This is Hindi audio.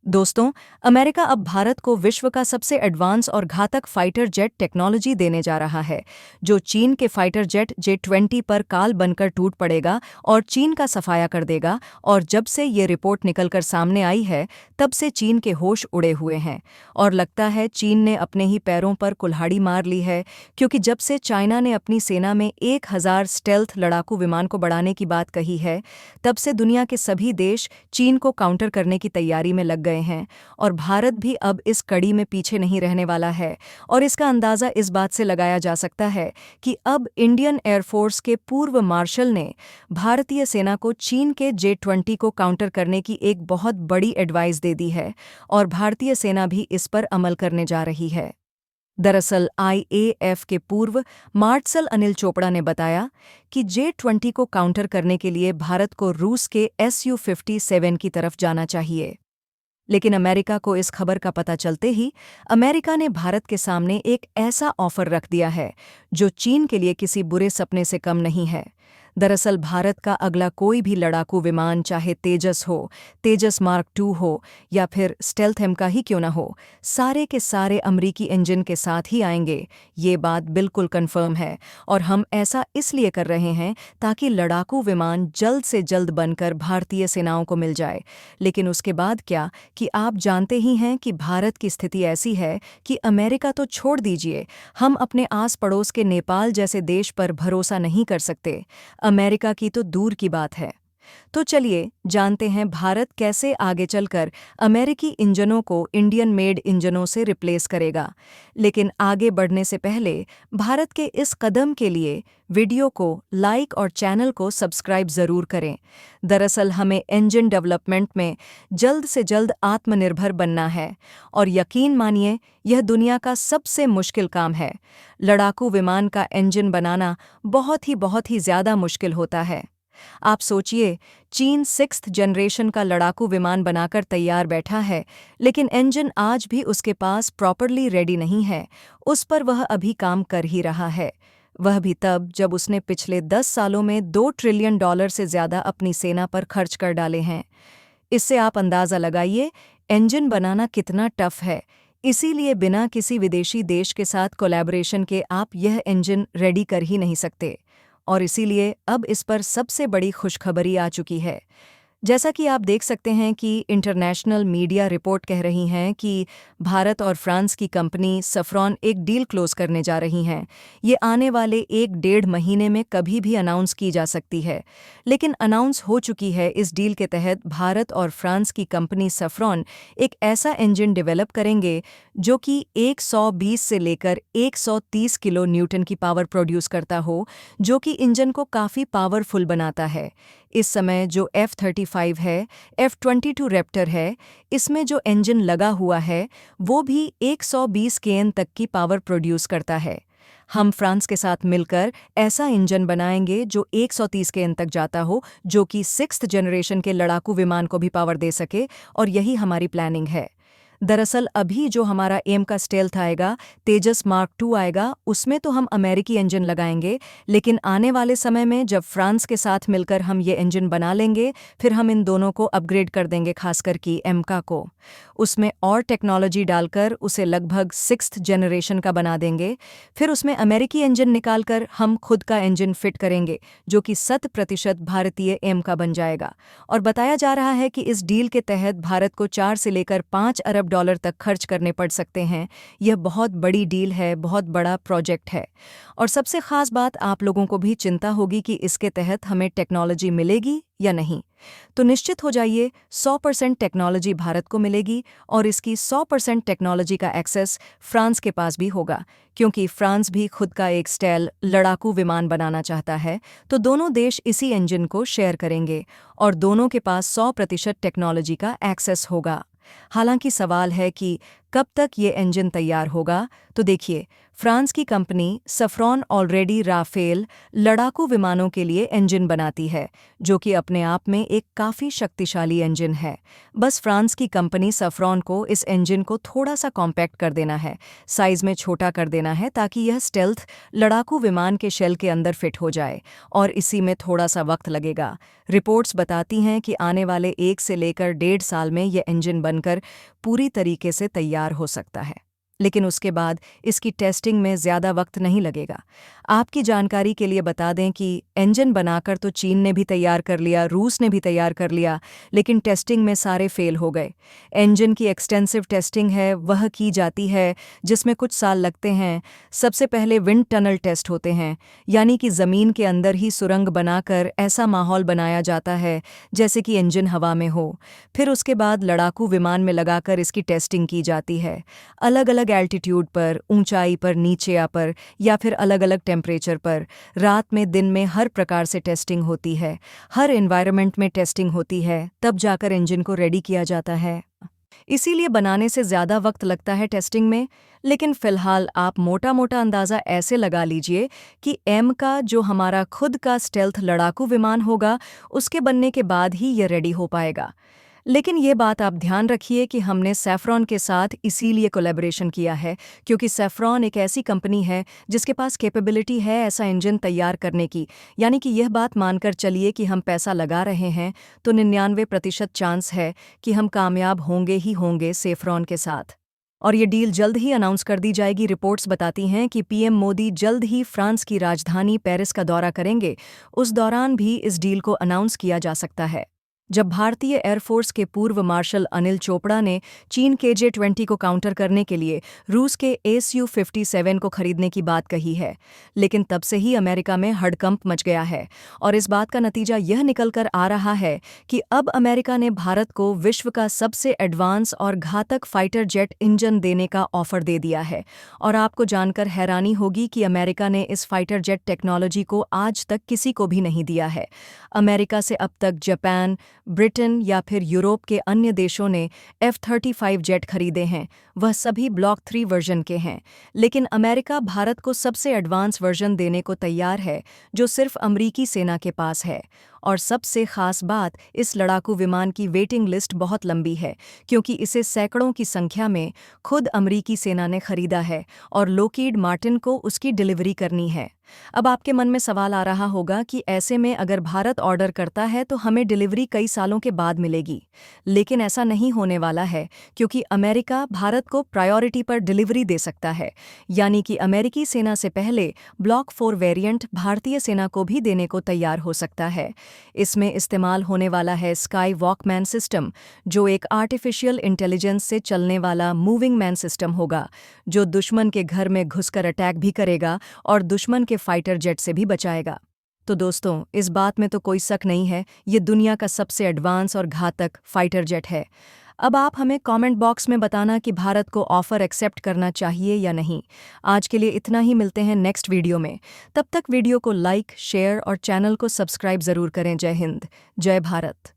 दोस्तों, अमेरिका अब भारत को विश्व का सबसे एडवांस और घातक फाइटर जेट टेक्नोलॉजी देने जा रहा है, जो चीन के फाइटर जेट J-20 पर काल बनकर टूट पड़ेगा और चीन का सफाया कर देगा। और जब से ये रिपोर्ट निकलकर सामने आई है, तब से चीन के होश उड़े हुए हैं और लगता है चीन ने अपने ही पैरों पर कुल्हाड़ी मार ली है, क्योंकि जब से चाइना ने अपनी सेना में 1000 स्टेल्थ लड़ाकू विमान को बढ़ाने की बात कही है, तब से दुनिया के सभी देश चीन को काउंटर करने की तैयारी में लग गए हैं। और भारत भी अब इस कड़ी में पीछे नहीं रहने वाला है। और इसका अंदाज़ा इस बात से लगाया जा सकता है कि अब इंडियन एयरफोर्स के पूर्व मार्शल ने भारतीय सेना को चीन के J-20 को काउंटर करने की एक बहुत बड़ी एडवाइस दे दी है, और भारतीय सेना भी इस पर अमल करने जा रही है। दरअसल IAF के पूर्व मार्शल अनिल चोपड़ा ने बताया कि J-20 को काउंटर करने के लिए भारत को रूस के Su-57 की तरफ जाना चाहिए। लेकिन अमेरिका को इस खबर का पता चलते ही अमेरिका ने भारत के सामने एक ऐसा ऑफर रख दिया है जो चीन के लिए किसी बुरे सपने से कम नहीं है। दरअसल भारत का अगला कोई भी लड़ाकू विमान, चाहे तेजस हो, तेजस मार्क 2 हो या फिर स्टेल्थ एम का ही क्यों न हो, सारे के सारे अमरीकी इंजन के साथ ही आएंगे। ये बात बिल्कुल कंफर्म है, और हम ऐसा इसलिए कर रहे हैं ताकि लड़ाकू विमान जल्द से जल्द बनकर भारतीय सेनाओं को मिल जाए। लेकिन उसके बाद क्या, कि आप जानते ही हैं कि भारत की स्थिति ऐसी है कि अमेरिका तो छोड़ दीजिए, हम अपने आस पड़ोस के नेपाल जैसे देश पर भरोसा नहीं कर सकते, अमेरिका की तो दूर की बात है। तो चलिए जानते हैं भारत कैसे आगे चलकर अमेरिकी इंजनों को इंडियन मेड इंजनों से रिप्लेस करेगा। लेकिन आगे बढ़ने से पहले भारत के इस कदम के लिए वीडियो को लाइक और चैनल को सब्सक्राइब ज़रूर करें। दरअसल हमें इंजन डेवलपमेंट में जल्द से जल्द आत्मनिर्भर बनना है, और यकीन मानिए यह दुनिया का सबसे मुश्किल काम है। लड़ाकू विमान का इंजन बनाना बहुत ही ज़्यादा मुश्किल होता है। आप सोचिए, चीन 6th जनरेशन का लड़ाकू विमान बनाकर तैयार बैठा है, लेकिन इंजन आज भी उसके पास प्रॉपरली रेडी नहीं है। उस पर वह अभी काम कर ही रहा है, वह भी तब जब उसने पिछले 10 सालों में $2 ट्रिलियन से ज़्यादा अपनी सेना पर खर्च कर डाले हैं। इससे आप अंदाज़ा लगाइए इंजन बनाना कितना टफ है। इसीलिए बिना किसी विदेशी देश के साथ कोलैबोरेशन के आप यह इंजन रेडी कर ही नहीं सकते। और इसीलिए अब इस पर सबसे बड़ी खुशखबरी आ चुकी है। जैसा कि आप देख सकते हैं कि इंटरनेशनल मीडिया रिपोर्ट कह रही हैं कि भारत और फ्रांस की कंपनी सफ्रॉन एक डील क्लोज करने जा रही हैं। ये आने वाले 1-1.5 महीने में कभी भी अनाउंस की जा सकती है, लेकिन अनाउंस हो चुकी है। इस डील के तहत भारत और फ्रांस की कंपनी सफ्रॉन एक ऐसा इंजन डेवलप करेंगे जो कि 120 से लेकर 130 किलो न्यूटन की पावर प्रोड्यूस करता हो, जो कि इंजन को काफ़ी पावरफुल बनाता है। इस समय जो F-35 है, F-22 रैप्टर है, इसमें जो इंजन लगा हुआ है वो भी 120 kN तक की पावर प्रोड्यूस करता है। हम फ्रांस के साथ मिलकर ऐसा इंजन बनाएंगे जो 130 kN तक जाता हो, जो कि 6th जनरेशन के लड़ाकू विमान को भी पावर दे सके, और यही हमारी प्लानिंग है। दरअसल अभी जो हमारा एम का स्टेल्थ आएगा, तेजस मार्क 2 आएगा, उसमें तो हम अमेरिकी इंजन लगाएंगे, लेकिन आने वाले समय में जब फ्रांस के साथ मिलकर हम ये इंजन बना लेंगे, फिर हम इन दोनों को अपग्रेड कर देंगे, खासकर कि एमका को। उसमें और टेक्नोलॉजी डालकर उसे लगभग 6th जनरेशन का बना देंगे। फिर उसमें अमेरिकी इंजन निकालकर हम खुद का इंजन फिट करेंगे, जो कि 100% भारतीय एमका बन जाएगा। और बताया जा रहा है कि इस डील के तहत भारत को 4 से लेकर 5 अरब डॉलर तक खर्च करने पड़ सकते हैं। यह बहुत बड़ी डील है, बहुत बड़ा प्रोजेक्ट है। और सबसे खास बात, आप लोगों को भी चिंता होगी कि इसके तहत हमें टेक्नोलॉजी मिलेगी या नहीं। तो निश्चित हो जाइए, 100% टेक्नोलॉजी भारत को मिलेगी, और इसकी 100% टेक्नोलॉजी का एक्सेस फ्रांस के पास भी होगा, क्योंकि फ्रांस भी खुद का एक स्टेल लड़ाकू विमान बनाना चाहता है। तो दोनों देश इसी इंजन को शेयर करेंगे, और दोनों के पास 100% टेक्नोलॉजी का एक्सेस होगा। हालांकि सवाल है कि कब तक ये इंजन तैयार होगा? तो देखिए, फ्रांस की कंपनी सफ्रॉन ऑलरेडी राफेल लड़ाकू विमानों के लिए इंजन बनाती है, जो कि अपने आप में एक काफ़ी शक्तिशाली इंजन है। बस फ्रांस की कंपनी सफ्रॉन को इस इंजन को थोड़ा सा कॉम्पैक्ट कर देना है, साइज में छोटा कर देना है, ताकि यह स्टेल्थ लड़ाकू विमान के शेल के अंदर फिट हो जाए, और इसी में थोड़ा सा वक्त लगेगा। रिपोर्ट्स बताती हैं कि आने वाले 1 से लेकर 1.5 साल में यह इंजन बनकर पूरी तरीके से तैयार हो सकता है, लेकिन उसके बाद इसकी टेस्टिंग में ज़्यादा वक्त नहीं लगेगा। आपकी जानकारी के लिए बता दें कि इंजन बनाकर तो चीन ने भी तैयार कर लिया, रूस ने भी तैयार कर लिया, लेकिन टेस्टिंग में सारे फेल हो गए। इंजन की एक्सटेंसिव टेस्टिंग है वह की जाती है, जिसमें कुछ साल लगते हैं। सबसे पहले विंड टनल टेस्ट होते हैं, यानी कि ज़मीन के अंदर ही सुरंग बनाकर ऐसा माहौल बनाया जाता है जैसे कि इंजन हवा में हो। फिर उसके बाद लड़ाकू विमान में लगाकर इसकी टेस्टिंग की जाती है, अलग अलग एल्टीट्यूड पर, ऊंचाई पर, नीचे पर, या फिर अलग अलग टेम्परेचर पर। रात में, दिन में, हर प्रकार से टेस्टिंग होती है, हर एनवायरनमेंट में टेस्टिंग होती है, तब जाकर इंजन को रेडी किया जाता है। इसीलिए बनाने से ज़्यादा वक्त लगता है टेस्टिंग में। लेकिन फ़िलहाल आप मोटा मोटा अंदाज़ा ऐसे लगा लीजिए कि एम का जो हमारा खुद का स्टेल्थ लड़ाकू विमान होगा, उसके बनने के बाद ही ये रेडी हो पाएगा। लेकिन ये बात आप ध्यान रखिए कि हमने सैफ्रॉन के साथ इसीलिए कोलैबोरेशन किया है, क्योंकि सैफ्रॉन एक ऐसी कंपनी है जिसके पास कैपेबिलिटी है ऐसा इंजन तैयार करने की। यानी कि यह बात मानकर चलिए कि हम पैसा लगा रहे हैं तो 99% चांस है कि हम कामयाब होंगे ही होंगे सैफ्रॉन के साथ। और ये डील जल्द ही अनाउंस कर दी जाएगी। रिपोर्ट्स बताती हैं कि पीएम मोदी जल्द ही फ्रांस की राजधानी पेरिस का दौरा करेंगे। उस दौरान भी इस डील को अनाउंस किया जा सकता है। जब भारतीय एयरफोर्स के पूर्व मार्शल अनिल चोपड़ा ने चीन के J-20 को काउंटर करने के लिए रूस के Su-57 को खरीदने की बात कही है, लेकिन तब से ही अमेरिका में हड़कंप मच गया है। और इस बात का नतीजा यह निकल कर आ रहा है कि अब अमेरिका ने भारत को विश्व का सबसे एडवांस और घातक फाइटर जेट इंजन देने का ऑफर दे दिया है। और आपको जानकर हैरानी होगी कि अमेरिका ने इस फाइटर जेट टेक्नोलॉजी को आज तक किसी को भी नहीं दिया है। अमेरिका से अब तक जापान, ब्रिटेन या फिर यूरोप के अन्य देशों ने F-35 जेट खरीदे हैं, वह सभी ब्लॉक 3 वर्जन के हैं। लेकिन अमेरिका भारत को सबसे एडवांस वर्जन देने को तैयार है, जो सिर्फ अमरीकी सेना के पास है। और सबसे खास बात, इस लड़ाकू विमान की वेटिंग लिस्ट बहुत लंबी है, क्योंकि इसे सैकड़ों की संख्या में खुद अमरीकी सेना ने खरीदा है और लॉकहीड मार्टिन को उसकी डिलीवरी करनी है। अब आपके मन में सवाल आ रहा होगा कि ऐसे में अगर भारत ऑर्डर करता है तो हमें डिलीवरी कई सालों के बाद मिलेगी। लेकिन ऐसा नहीं होने वाला है, क्योंकि अमेरिका भारत को प्रायोरिटी पर डिलीवरी दे सकता है। यानी कि अमेरिकी सेना से पहले ब्लॉक 4 वेरिएंट भारतीय सेना को भी देने को तैयार हो सकता है। इसमें इस्तेमाल होने वाला है स्काई वॉकमैन सिस्टम, जो एक आर्टिफिशियल इंटेलिजेंस से चलने वाला मूविंग मैन सिस्टम होगा, जो दुश्मन के घर में घुसकर अटैक भी करेगा और दुश्मन के फाइटर जेट से भी बचाएगा। तो दोस्तों, इस बात में तो कोई शक नहीं है, ये दुनिया का सबसे एडवांस और घातक फाइटर जेट है। अब आप हमें कमेंट बॉक्स में बताना कि भारत को ऑफर एक्सेप्ट करना चाहिए या नहीं। आज के लिए इतना ही, मिलते हैं नेक्स्ट वीडियो में। तब तक वीडियो को लाइक, शेयर और चैनल को सब्सक्राइब ज़रूर करें। जय हिंद, जय भारत।